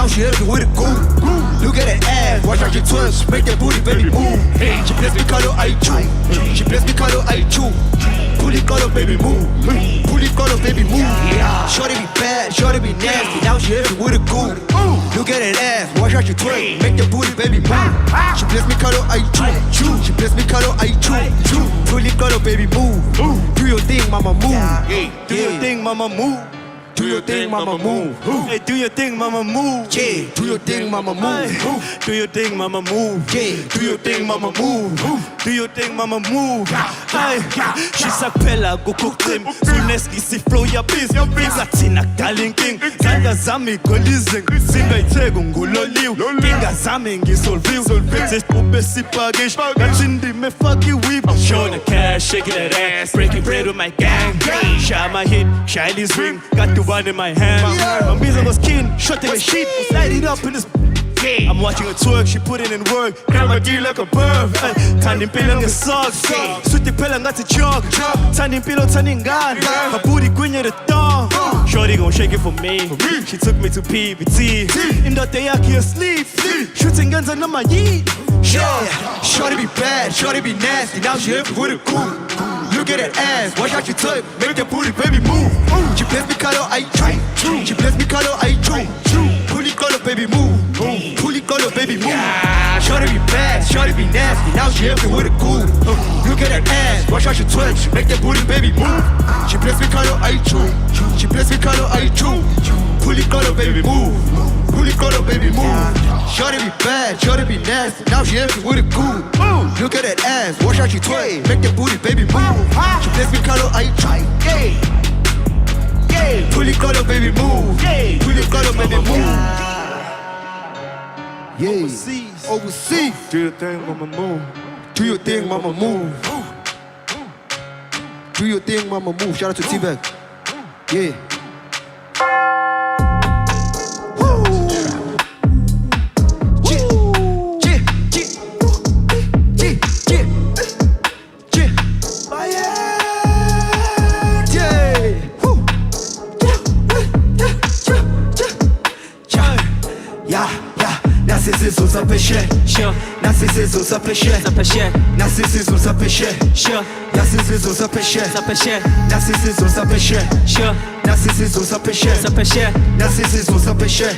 now she hit me with a goo. Look at that ass, watch how she twist, make that booty baby move. She bless me color I chew, she bless me color I chew. Pull it color baby move, pull it color baby move. Shorty be bad, shorty be nasty, now she hit me with a goo. Look at that ass, watch how she twist, make that booty baby move. She bless me color I chew, she bless me color I chew. Pull it color baby move, do your thing mama move. Do your thing, mama move. Do your thing, mama move. Hey, do your thing, mama move. Yeah, do your thing, mama move. Do your thing, mama move. Yeah, Do your thing, mama move. Do your thing, mama move. Hey, shisakuphela kukucim sunesikisi flow yabhizi ingathina kudala inkinga zandla zami golizing singayitheki nguloliwe inkinga zami ngisolviwe sesibhubhe sipakish ngathi ndime fuck i-weave showing the cash, shaking that ass breaking bread with my gang shot my hit, shine his ring got the one in my hand I'm busy was keen, shot in the sheet light it up in this I'm watching her twerk, she put it in work Grandma D like a bird Tani mpilo ngesocks Suti phela ngathi chalk Tani mpilo tani ingane Her booty gwinya the thong Shorty gon' shake it for me She took me to PBT Indoda yakhe asleep Shooting guns on my yeet Yeah, shorty be bad, shorty be nasty now she hit me with a goo. Look at that ass, watch how she twerk, make that booty baby move. She bless me color I chew, she bless me color I chew. Pull it color baby move, pull it color baby move. Shorty be bad, shorty be nasty now she hit me with a goo. Look at that ass, watch how she twerk, make that booty baby move. She bless me color I chew, she bless me color I chew. Pull it color baby move, pull it color baby move. Shorty be bad, shorty be nasty now she hit me with a goo. Look at that ass, watch how she twerk, make that booty baby move. She bless me color I chew. Pull it color baby move, pull it color baby move. Overseas. Do your thing, mama move. Do your thing, mama move. Do your thing, mama move. Shout out to T-Bag. Yeah. Narcissism s'empêchait, narcissism s'empêchait, narcissism s'empêchait, narcissism s'empêchait, narcissism s'empêchait, narcissism s'empêchait, narcissism s'empêchait,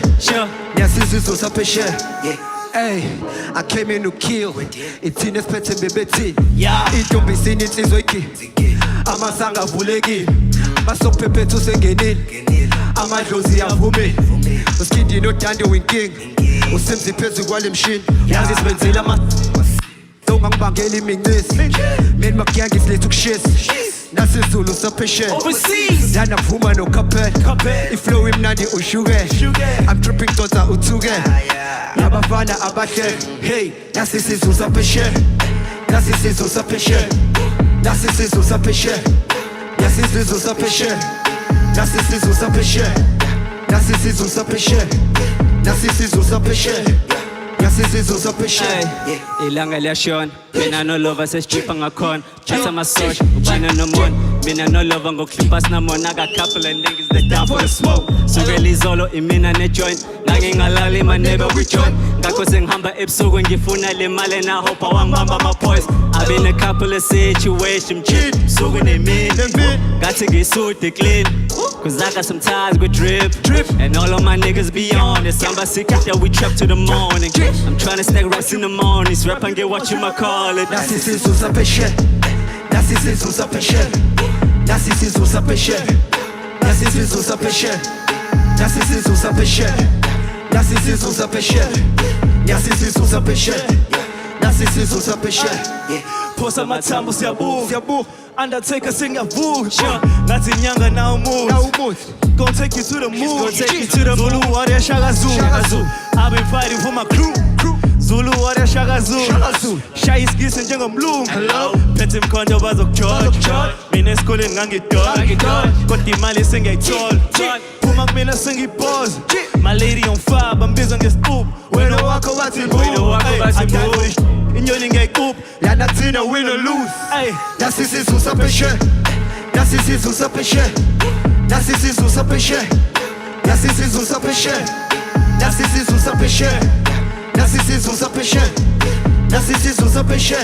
narcissism s'empêchait. Hey, I came in to kill. It's inexpensive, baby. It don't be seen, it's easy. I'm a sanga bulegi. Maso pepe to sengenil. I'm a josie avume. Uskindi no tando winking. Usimzi pezi wale mshin. Yazis benzela ma. Don't bangeli mingnis. Men makiangi slituk shit. Nasi Zulu sapeshe. Overseas. Dana puma no kape. Iflow him nadi ushuge. I'm tripping tota utuge. Nabafana abate. Hey, nasi Zulu sapeshe. Nasi Zulu sapeshe. Nasi Zulu sapeshe. Nasi Zulu sapeshe. Nasi Zulu sapeshe. Nasi Zulu sapeshe. Nasi Zulu sapeshe. Yasisizo sapeshe. Ilanga liyashona mina no lover sesichipa ngakhona chatha masosha ubana nomona mina no lover ngokuhlipha sinamona aka couple and niggas they down for the smoke sukela izolo imina ne joint ngangingalali my neighbor we join ngakho sengihamba ebusuku ngifuna le mali na hope wangibamba ama boys I've been a couple of situations cheat suku nemini ngathi ngisude clean Cause I got some ties with drip and all of my niggas be on it somebody sick that we trap to the morning I'm trying to stack racks in the mornings rap and get what you might call it Narcissism s'empêchait. Narcissism s'empêchait. Narcissism s'empêchait. Narcissism s'empêchait. Narcissism s'empêchait. Narcissism s'empêchait. Narcissism s'empêchait. Narcissism s'empêchait. Phosa amathambo siyabuka Undertaker singavusha ngathi inyanga now move Gonna take you to the moon Zulu warrior Shaka Zulu I've been fighting for my crew Zulu warrior Shaka Zulu Shayisgise njengomlungu Phethe imkhonto bazokujoja Mina esikoleni ngangidodla Kodwa imali sengiyayithola Phuma kumina sengibhoza My lady on fire bambiza ngescoop Wena wakho wathi move Inyoni ngiyayikupa Yana thina win or lose. Narcissism s'empêchait. Narcissism s'empêchait. Narcissism s'empêchait. Narcissism s'empêchait. Narcissism Nasi sizwe sapeshe Nasi sizwe sapeshe Nasi sizwe sapeshe